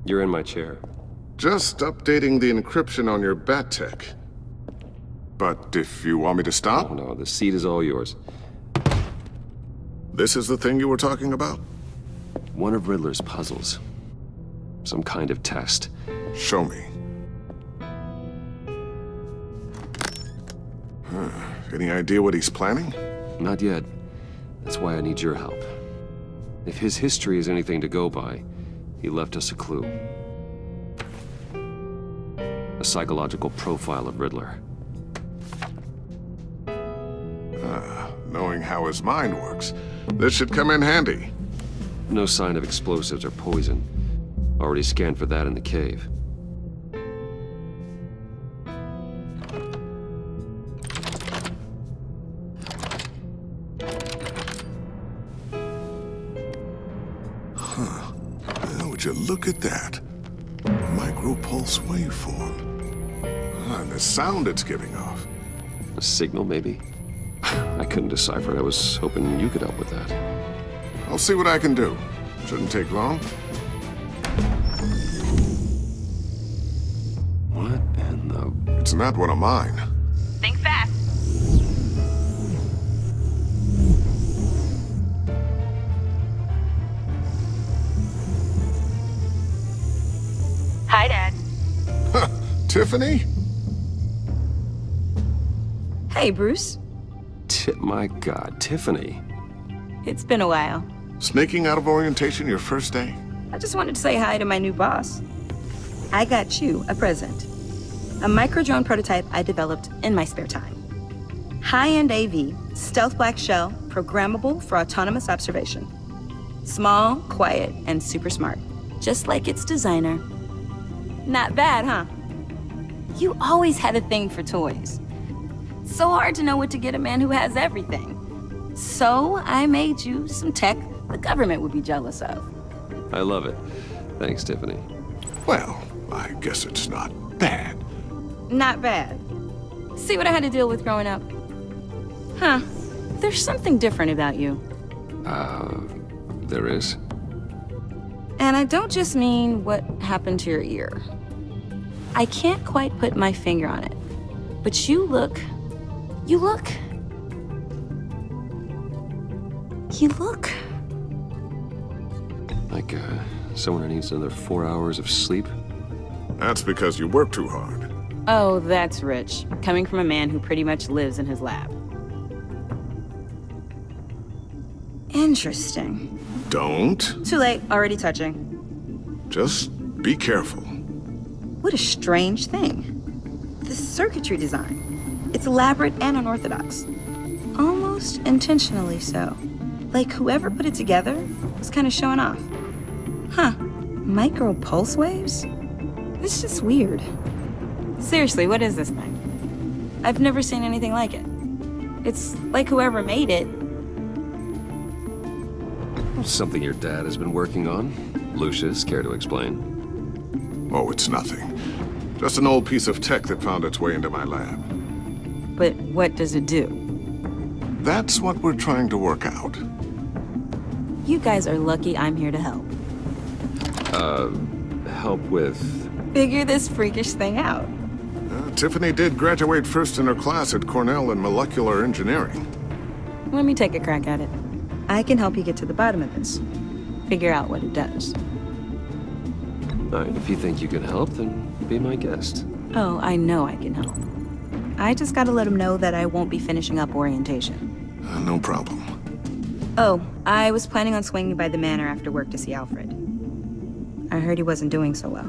You're in my chair. Just updating the encryption on your bat tech. But if you want me to stop... Oh, no, the seat is all yours. This is the thing you were talking about? One of Riddler's puzzles. Some kind of test. Show me. Any idea what he's planning? Not yet. That's why I need your help. If his history is anything to go by, he left us a clue. A psychological profile of Riddler. Knowing how his mind works, this should come in handy. No sign of explosives or poison. Already scanned for that in the cave. Would you look at that? Micro-pulse waveform. And the sound it's giving off. A signal, maybe? I couldn't decipher it. I was hoping you could help with that. I'll see what I can do. Shouldn't take long. What in the... It's not one of mine. Think fast. Hi, Dad. Tiffany? Hey, Bruce. My God, Tiffany. It's been a while. Sneaking out of orientation your first day? I just wanted to say hi to my new boss. I got you a present. A micro-drone prototype I developed in my spare time. High-end AV, stealth black shell, programmable for autonomous observation. Small, quiet, and super smart. Just like its designer. Not bad, huh? You always had a thing for toys. So hard to know what to get a man who has everything. So I made you some tech the government would be jealous of. I love it. Thanks, Tiffany. Well, I guess it's not bad. Not bad. See what I had to deal with growing up? Huh. There's something different about you. There is? And I don't just mean what happened to your ear. I can't quite put my finger on it. But you look... Like, someone who needs another 4 hours of sleep? That's because you work too hard. Oh, that's rich. Coming from a man who pretty much lives in his lab. Interesting. Don't. Too late, already touching. Just be careful. What a strange thing. The circuitry design. It's elaborate and unorthodox. Almost intentionally so. Like whoever put it together was kind of showing off. Huh. Micro pulse waves? It's just weird. Seriously, what is this thing? I've never seen anything like it. It's like whoever made it. Something your dad has been working on. Lucius, care to explain? Oh, it's nothing. Just an old piece of tech that found its way into my lab. But what does it do? That's what we're trying to work out. You guys are lucky I'm here to help. Help with... Figure this freakish thing out. Tiffany did graduate first in her class at Cornell in molecular engineering. Let me take a crack at it. I can help you get to the bottom of this. Figure out what it does. All right, if you think you can help, then be my guest. Oh, I know I can help. I just gotta let him know that I won't be finishing up orientation. No problem. Oh, I was planning on swinging by the manor after work to see Alfred. I heard he wasn't doing so well.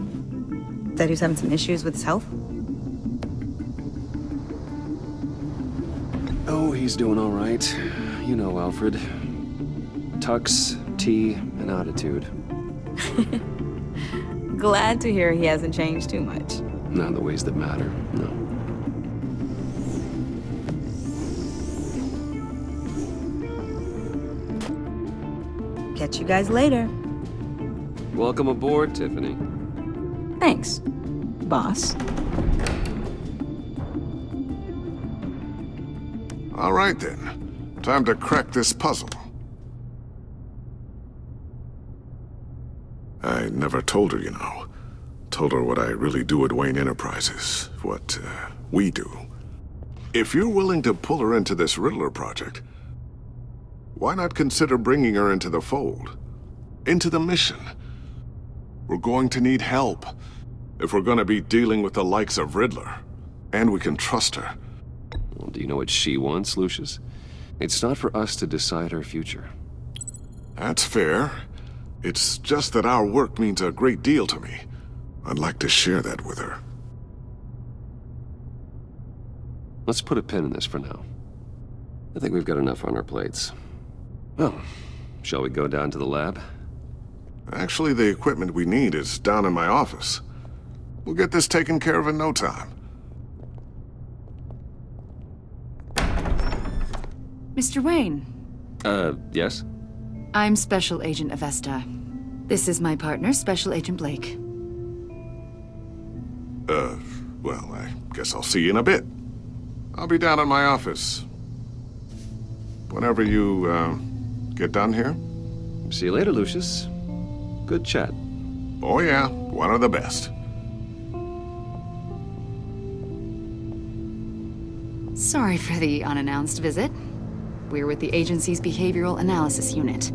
That he was having some issues with his health. Oh, he's doing all right. You know Alfred. Tux, tea, and attitude. Glad to hear he hasn't changed too much. Not in the ways that matter, no. Catch you guys later. Welcome aboard, Tiffany. Thanks, boss. All right then. Time to crack this puzzle. I never told her, you know. Told her what I really do at Wayne Enterprises, what we do. If you're willing to pull her into this Riddler project, why not consider bringing her into the fold? Into the mission? We're going to need help if we're going to be dealing with the likes of Riddler. And we can trust her. Well, do you know what she wants, Lucius? It's not for us to decide her future. That's fair. It's just that our work means a great deal to me. I'd like to share that with her. Let's put a pin in this for now. I think we've got enough on our plates. Well, shall we go down to the lab? Actually, the equipment we need is down in my office. We'll get this taken care of in no time. Mr. Wayne. Yes? I'm Special Agent Avesta. This is my partner, Special Agent Blake. Well, I guess I'll see you in a bit. I'll be down in my office. Whenever you, get done here. See you later, Lucius. Good chat. Oh yeah, one of the best. Sorry for the unannounced visit. We're with the agency's Behavioral Analysis Unit.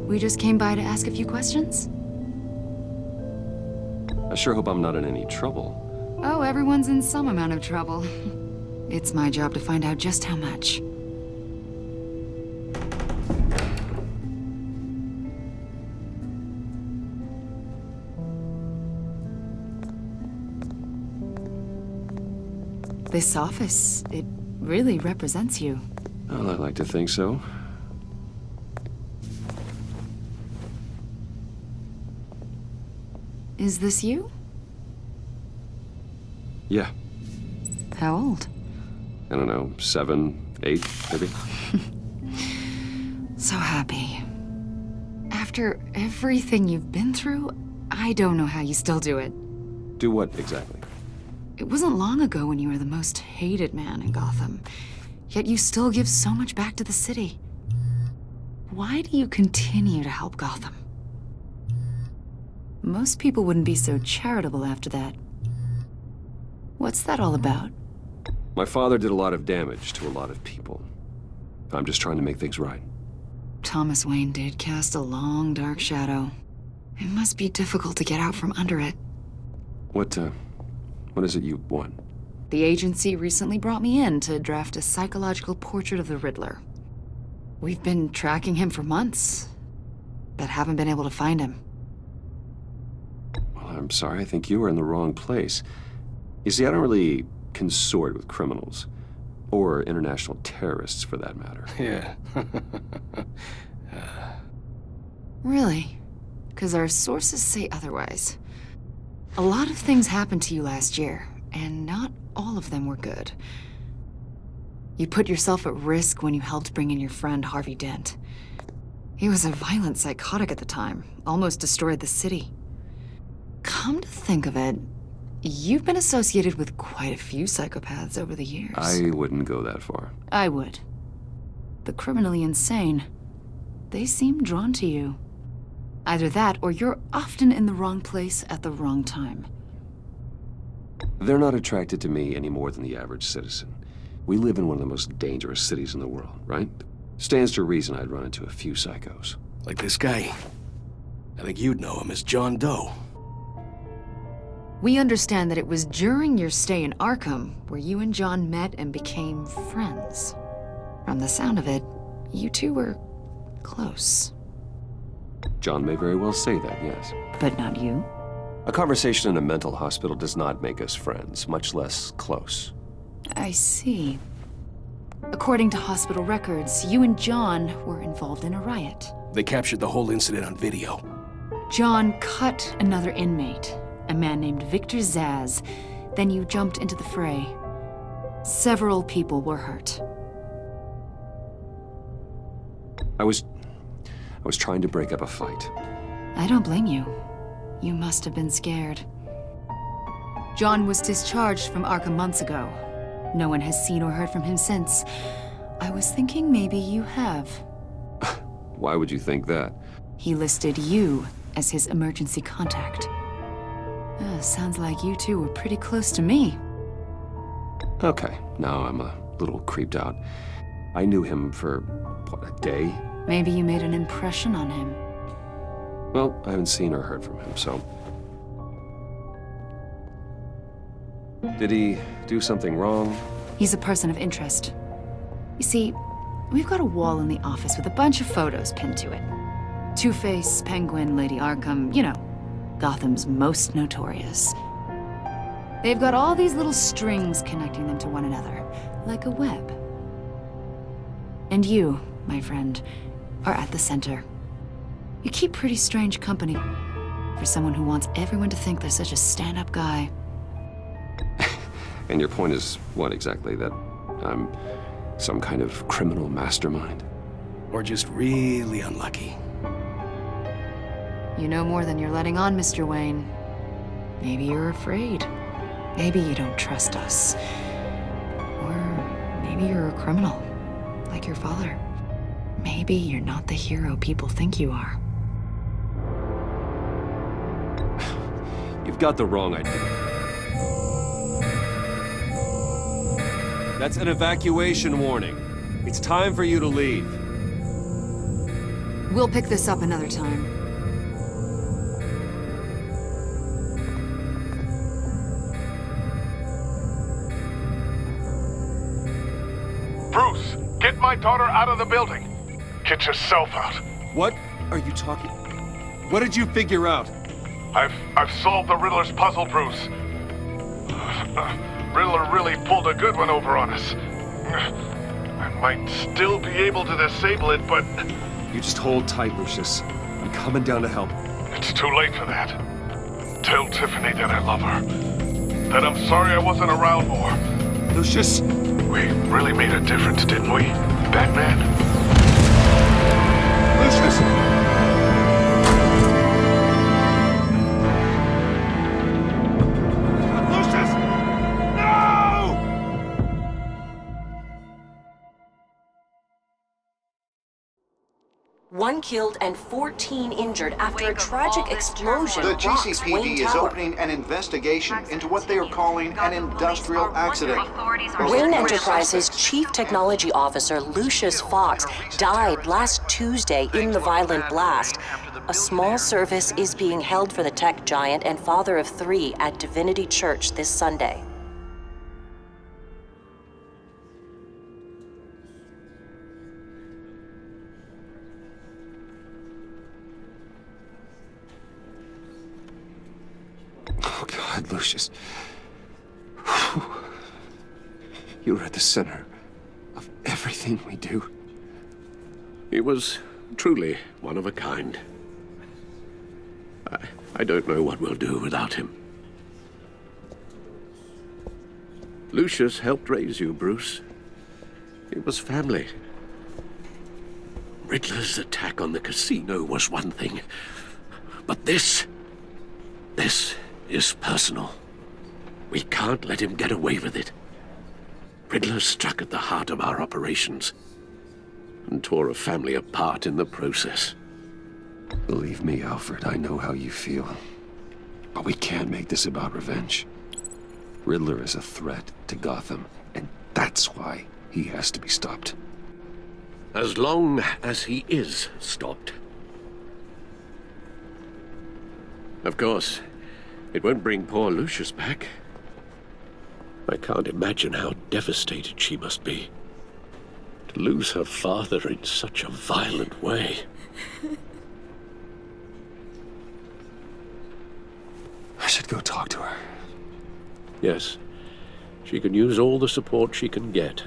We just came by to ask a few questions. I sure hope I'm not in any trouble. Oh, everyone's in some amount of trouble. It's my job to find out just how much. This office, it really represents you. Well, I'd like to think so. Is this you? Yeah. How old? I don't know, 7, 8, maybe? So happy. After everything you've been through, I don't know how you still do it. Do what, exactly? It wasn't long ago when you were the most hated man in Gotham, yet you still give so much back to the city. Why do you continue to help Gotham? Most people wouldn't be so charitable after that. What's that all about? My father did a lot of damage to a lot of people. I'm just trying to make things right. Thomas Wayne did cast a long, dark shadow. It must be difficult to get out from under it. What is it you want? The agency recently brought me in to draft a psychological portrait of the Riddler. We've been tracking him for months, but haven't been able to find him. Well, I'm sorry, I think you were in the wrong place. You see, I don't really consort with criminals. Or international terrorists, for that matter. Yeah. Really? Because our sources say otherwise. A lot of things happened to you last year, and not all of them were good. You put yourself at risk when you helped bring in your friend Harvey Dent. He was a violent psychotic at the time, almost destroyed the city. Come to think of it, you've been associated with quite a few psychopaths over the years. I wouldn't go that far. I would. The criminally insane, they seem drawn to you. Either that, or you're often in the wrong place at the wrong time. They're not attracted to me any more than the average citizen. We live in one of the most dangerous cities in the world, right? Stands to reason I'd run into a few psychos. Like this guy. I think you'd know him as John Doe. We understand that it was during your stay in Arkham where you and John met and became friends. From the sound of it, you two were close. John may very well say that, yes. But not you? A conversation in a mental hospital does not make us friends, much less close. I see. According to hospital records, you and John were involved in a riot. They captured the whole incident on video. John cut another inmate, a man named Victor Zaz. Then you jumped into the fray. Several people were hurt. I was trying to break up a fight. I don't blame you. You must have been scared. John was discharged from Arkham months ago. No one has seen or heard from him since. I was thinking maybe you have. Why would you think that? He listed you as his emergency contact. Sounds like you two were pretty close to me. Okay, now I'm a little creeped out. I knew him for, what, a day? Maybe you made an impression on him. Well, I haven't seen or heard from him, so... Did he do something wrong? He's a person of interest. You see, we've got a wall in the office with a bunch of photos pinned to it. Two-Face, Penguin, Lady Arkham, you know, Gotham's most notorious. They've got all these little strings connecting them to one another, like a web. And you, my friend, are at the center. You keep pretty strange company for someone who wants everyone to think they're such a stand-up guy. And your point is what exactly? That I'm some kind of criminal mastermind? Or just really unlucky. You know more than you're letting on, Mr. Wayne. Maybe you're afraid. Maybe you don't trust us. Or maybe you're a criminal, like your father. Maybe you're not the hero people think you are. You've got the wrong idea. That's an evacuation warning. It's time for you to leave. We'll pick this up another time. Bruce, get my daughter out of the building. Get yourself out. What are you talking? What did you figure out? I've solved the Riddler's puzzle, Bruce. Riddler really pulled a good one over on us. I might still be able to disable it, but... You just hold tight, Lucius. I'm coming down to help. It's too late for that. Tell Tiffany that I love her. That I'm sorry I wasn't around more. Lucius! We really made a difference, didn't we, Batman? Lucius! One killed and 14 injured after a tragic explosion. The rocks GCPD Wayne is Tower. opening an investigation into what they are calling an industrial accident. Wayne Enterprises' Chief Technology Officer Lucius Fox died last Tuesday in the violent blast. A small service is being held for the tech giant and father of 3 at Divinity Church this Sunday. Oh, God, Lucius. You were at the center of everything we do. He was truly one of a kind. I don't know what we'll do without him. Lucius helped raise you, Bruce. It was family. Riddler's attack on the casino was one thing, but this is personal. We can't let him get away with it. Riddler struck at the heart of our operations and tore a family apart in the process. Believe me, Alfred, I know how you feel. But we can't make this about revenge. Riddler is a threat to Gotham, and that's why he has to be stopped. As long as he is stopped. Of course, it won't bring poor Lucius back. I can't imagine how devastated she must be. To lose her father in such a violent way. I should go talk to her. Yes, she can use all the support she can get.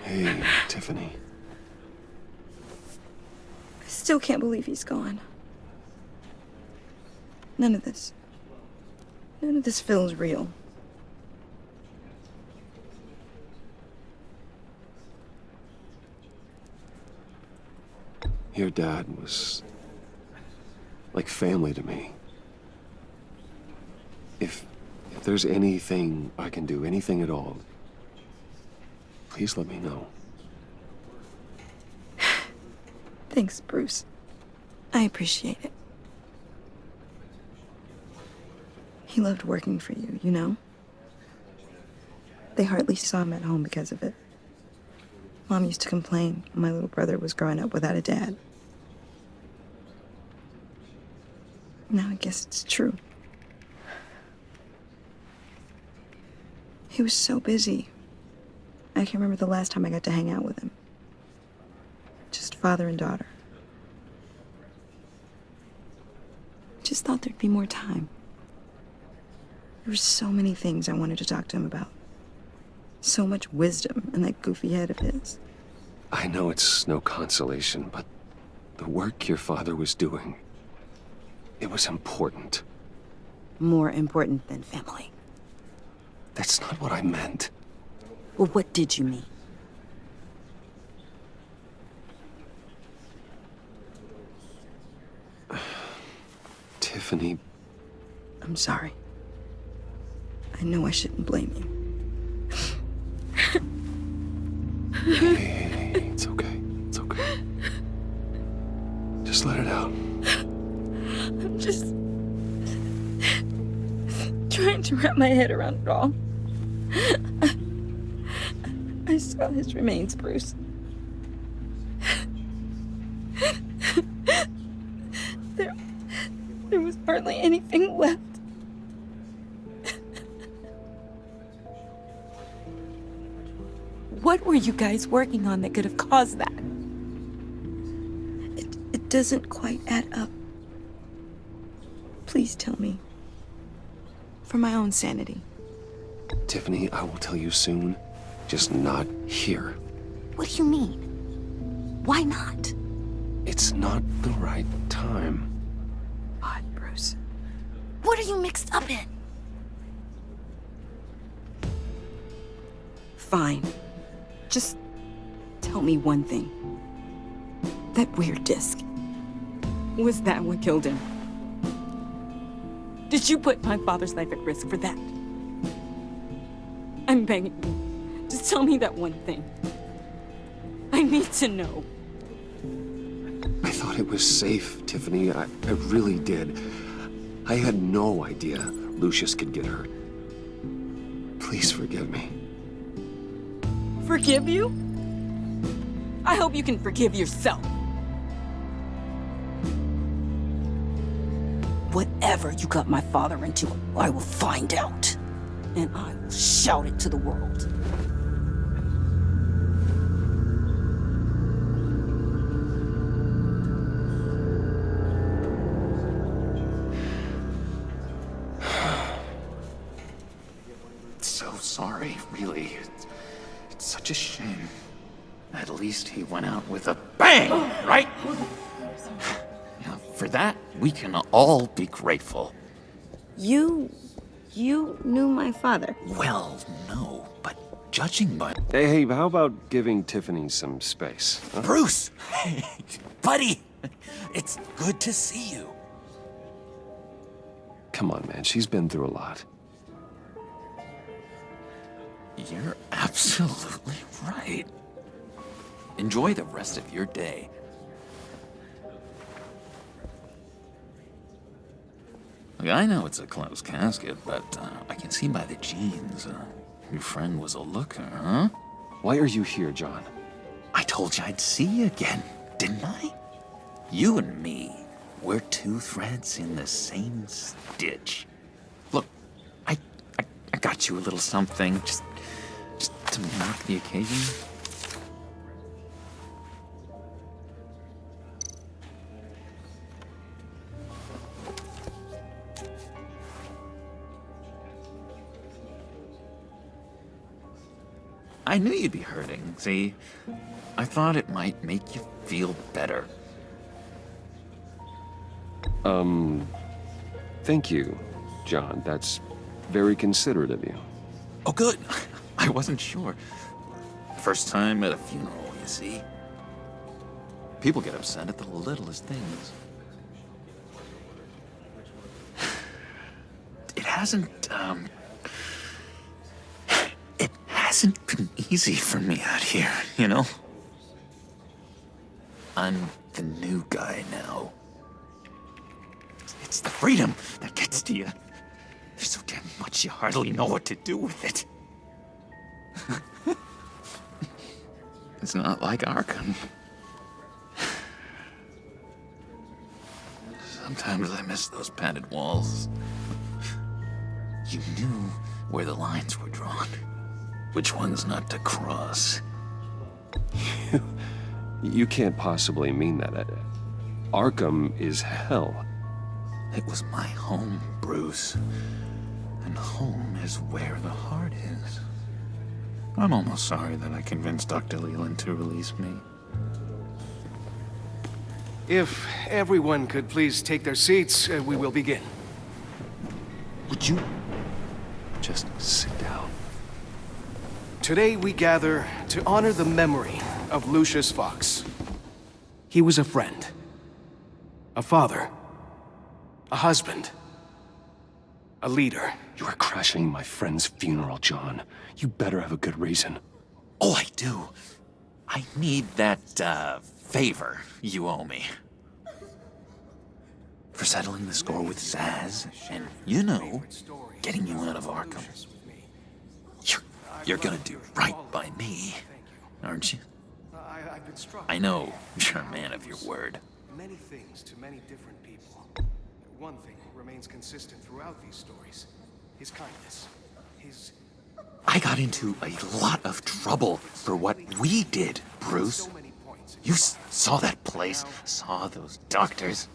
Hey, Tiffany. I still can't believe he's gone. None of this feels real. Your dad was like family to me. If there's anything I can do, anything at all, please let me know. Thanks, Bruce. I appreciate it. He loved working for you, you know? They hardly saw him at home because of it. Mom used to complain when my little brother was growing up without a dad. Now I guess it's true. He was so busy. I can't remember the last time I got to hang out with him. Just father and daughter. Just thought there'd be more time. There were so many things I wanted to talk to him about. So much wisdom in that goofy head of his. I know it's no consolation, but the work your father was doing, it was important. More important than family. That's not what I meant. Well, what did you mean? Tiffany. I'm sorry. I know I shouldn't blame you. Hey, it's okay. It's okay. Just let it out. I'm just trying to wrap my head around it all. I saw his remains, Bruce. There was hardly anything left. What were you guys working on that could have caused that? It doesn't quite add up. Please tell me. For my own sanity. Tiffany, I will tell you soon. Just not here. What do you mean? Why not? It's not the right time. God, Bruce. What are you mixed up in? Fine. Just tell me one thing. That weird disc. Was that what killed him? Did you put my father's life at risk for that? I'm begging you. Just tell me that one thing. I need to know. I thought it was safe, Tiffany. I really did. I had no idea Lucius could get hurt. Please forgive me. Forgive you? I hope you can forgive yourself. Whatever you got my father into, I will find out. And I will shout it to the world. So sorry, really. It's such a shame. At least he went out with a bang, right? Yeah, for that, we can all be grateful. You knew my father. Well, no, but judging by... Hey, how about giving Tiffany some space? Huh? Bruce! Buddy! It's good to see you. Come on, man. She's been through a lot. You're absolutely right. Enjoy the rest of your day. Look, I know it's a closed casket, but I can see by the jeans, your friend was a looker, huh? Why are you here, John? I told you I'd see you again, didn't I? You and me, we're two threads in the same stitch. Look, I got you a little something, just to mark the occasion. I knew you'd be hurting, see? I thought it might make you feel better. Thank you, John. That's very considerate of you. Oh, good. I wasn't sure. First time at a funeral, you see? People get upset at the littlest things. It hasn't been easy for me out here, you know? I'm the new guy now. It's the freedom that gets to you. There's so damn much you hardly know what to do with it. It's not like Arkham. Sometimes I miss those padded walls. You knew where the lines were drawn, which ones not to cross. You can't possibly mean that. Arkham is hell. It was my home, Bruce. And home is where the heart is. I'm almost sorry that I convinced Dr. Leland to release me. If everyone could please take their seats, we will begin. Would you just sit down? Today we gather to honor the memory of Lucius Fox. He was a friend, a father, a husband, a leader. You are crashing my friend's funeral, John. You better have a good reason. Oh, I do. I need that, favor you owe me. For settling the score with Zaz, and, you know, getting you out of Arkham. You're gonna do right by me, aren't you? I know you're a man of your word. Many things to many different people. One thing remains consistent throughout these stories. His kindness. His... I got into a lot of trouble for what we did, Bruce. You saw that place, saw those doctors.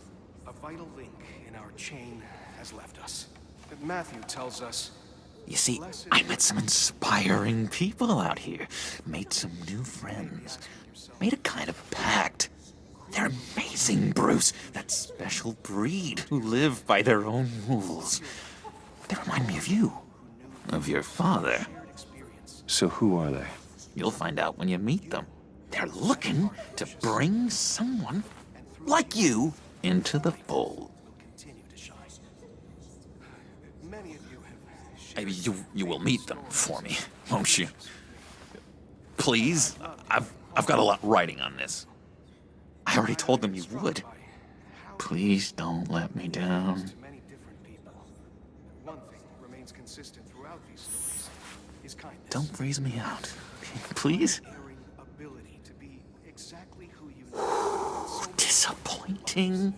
A vital link in our chain has left us. Matthew tells us... You see, I met some inspiring people out here. Made some new friends. Made a kind of pact. They're amazing, Bruce. That special breed who live by their own rules. They remind me of you. Of your father. So who are they? You'll find out when you meet them. They're looking to bring someone like you into the fold. Maybe you will meet them for me, won't you? Please? I've got a lot writing on this. I already told them you would. Please don't let me down. Don't freeze me out. Please? Disappointing.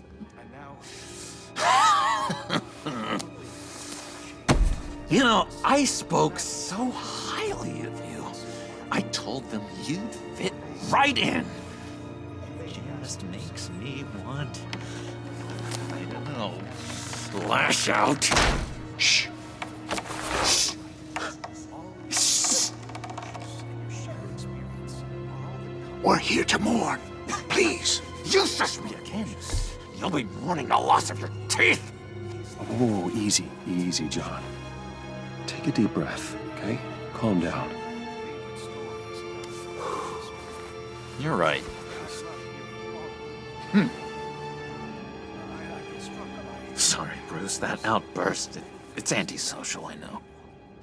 You know, I spoke so highly of you. I told them you'd fit right in. It just makes me want, I don't know, lash out. Shh. We're here to mourn. Please, you shush me again. You'll be mourning the loss of your teeth. Oh, easy, easy, John. Take a deep breath, okay? Calm down. You're right. Sorry, Bruce, that outburst, it's antisocial, I know.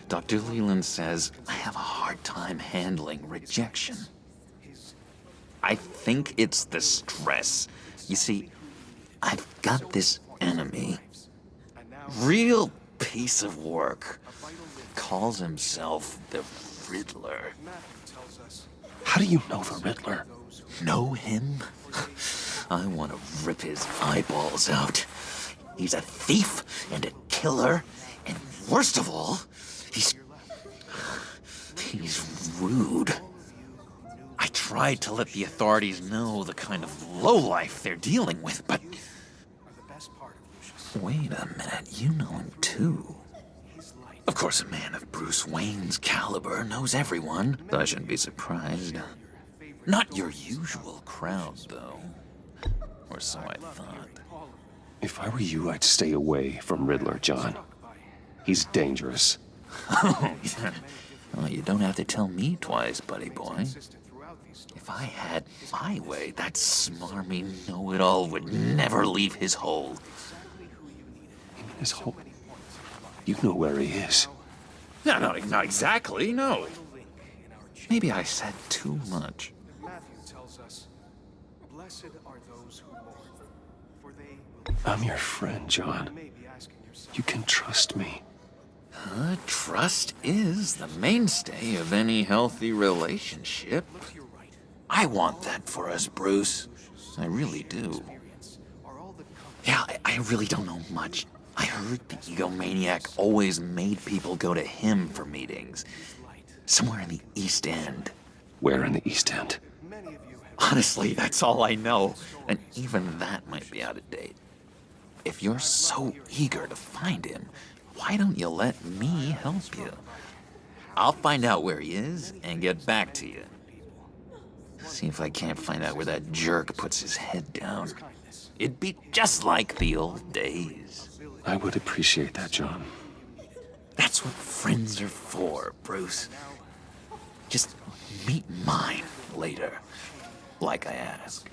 Dr. Leland says I have a hard time handling rejection. I think it's the stress. You see, I've got this enemy. Real piece of work. Calls himself the Riddler. How do you know the Riddler? Know him? I want to rip his eyeballs out. He's a thief and a killer, and worst of all, he's rude. I tried to let the authorities know the kind of lowlife they're dealing with, but... Wait a minute, you know him too. Of course, a man of Bruce Wayne's caliber knows everyone, so I shouldn't be surprised. Not your usual crowd, though. Or so I thought. If I were you, I'd stay away from Riddler, John. He's dangerous. Oh, yeah. Well, you don't have to tell me twice, buddy boy. If I had my way, that smarmy know-it-all would never leave his hole. His hole? You know where he is. No, not exactly, no. Maybe I said too much. Blessed are those who mourn, for they will be I'm your friend, John. You may be asking yourself, You can trust me. Trust is the mainstay of any healthy relationship. look to your right. I want that for us, Bruce. I really do. Experience are all the comfort Yeah, I really don't know much. I heard the egomaniac always made people go to him for meetings. light. Somewhere in the East End. Where in the East End? Many of you have Honestly, that's all I know. And even that might be out of date. If you're so eager to find him, why don't you let me help you? I'll find out where he is and get back to you. See if I can't find out where that jerk puts his head down. It'd be just like the old days. I would appreciate that, John. That's what friends are for, Bruce. Just meet mine later, like I asked.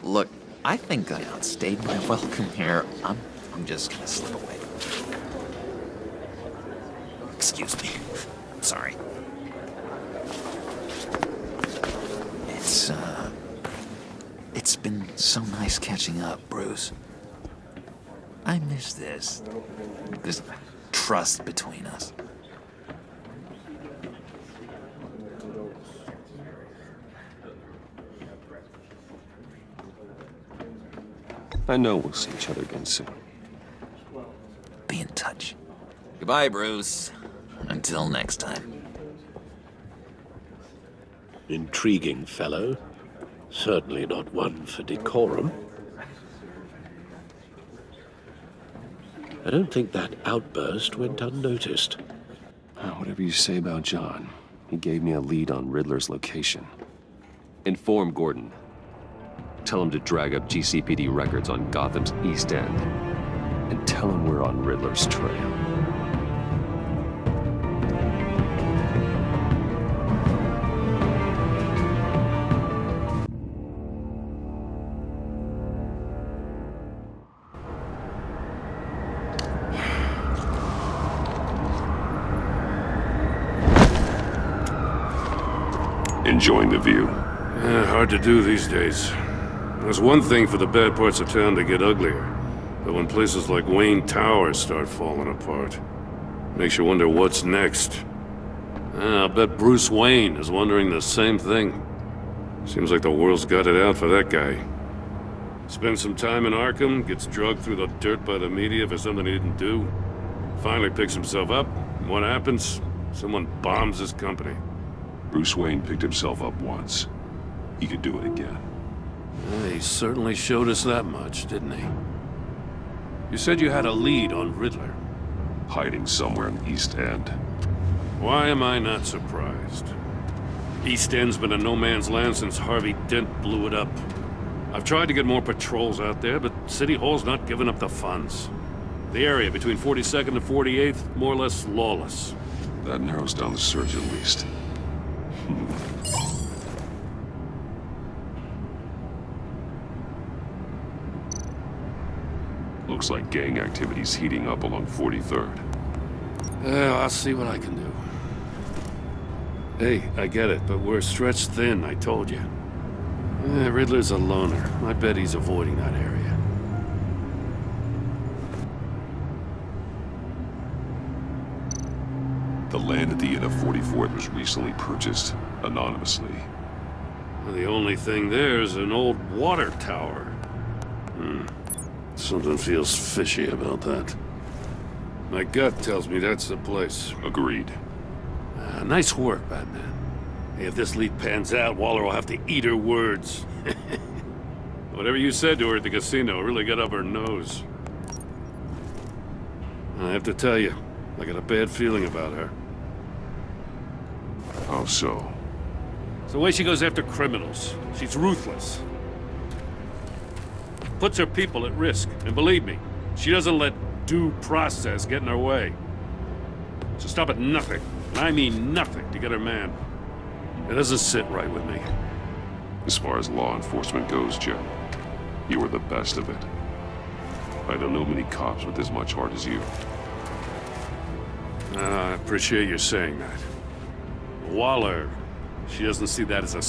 Look, I think I outstayed my welcome here. I'm just gonna slip away. Excuse me. Sorry. It's been so nice catching up, Bruce. I miss this trust between us. I know we'll see each other again soon. Be in touch. Goodbye, Bruce. Until next time. Intriguing fellow. Certainly not one for decorum. I don't think that outburst went unnoticed. Whatever you say about John, he gave me a lead on Riddler's location. Inform Gordon. Tell him to drag up GCPD records on Gotham's East End. And tell him we're on Riddler's trail. Enjoying the view. Hard to do these days. There's one thing for the bad parts of town to get uglier, but when places like Wayne Towers start falling apart, makes you wonder what's next. I'll bet Bruce Wayne is wondering the same thing. Seems like the world's got it out for that guy. Spends some time in Arkham, gets drugged through the dirt by the media for something he didn't do. Finally picks himself up, and what happens? Someone bombs his company. Bruce Wayne picked himself up once. He could do it again. He certainly showed us that much, didn't he? You said you had a lead on Riddler. Hiding somewhere in the East End. Why am I not surprised? East End's been a no man's land since Harvey Dent blew it up. I've tried to get more patrols out there, but City Hall's not giving up the funds. The area between 42nd and 48th, more or less lawless. That narrows down the search at least. Looks like gang activity's heating up along 43rd. I'll see what I can do. Hey, I get it, but we're stretched thin, I told you. Riddler's a loner. I bet he's avoiding that area. The land at the end of 44th was recently purchased anonymously. The only thing there is an old water tower. Something feels fishy about that. My gut tells me that's the place. Agreed. Nice work, Batman. Hey, if this lead pans out, Waller will have to eat her words. Whatever you said to her at the casino really got up her nose. I have to tell you, I got a bad feeling about her. How so? It's the way she goes after criminals. She's ruthless. Puts her people at risk. And believe me, she doesn't let due process get in her way. She'll stop at nothing, and I mean nothing, to get her man. It doesn't sit right with me. As far as law enforcement goes, Joe, you were the best of it. I don't know many cops with as much heart as you. I appreciate you saying that. Waller, she doesn't see that as a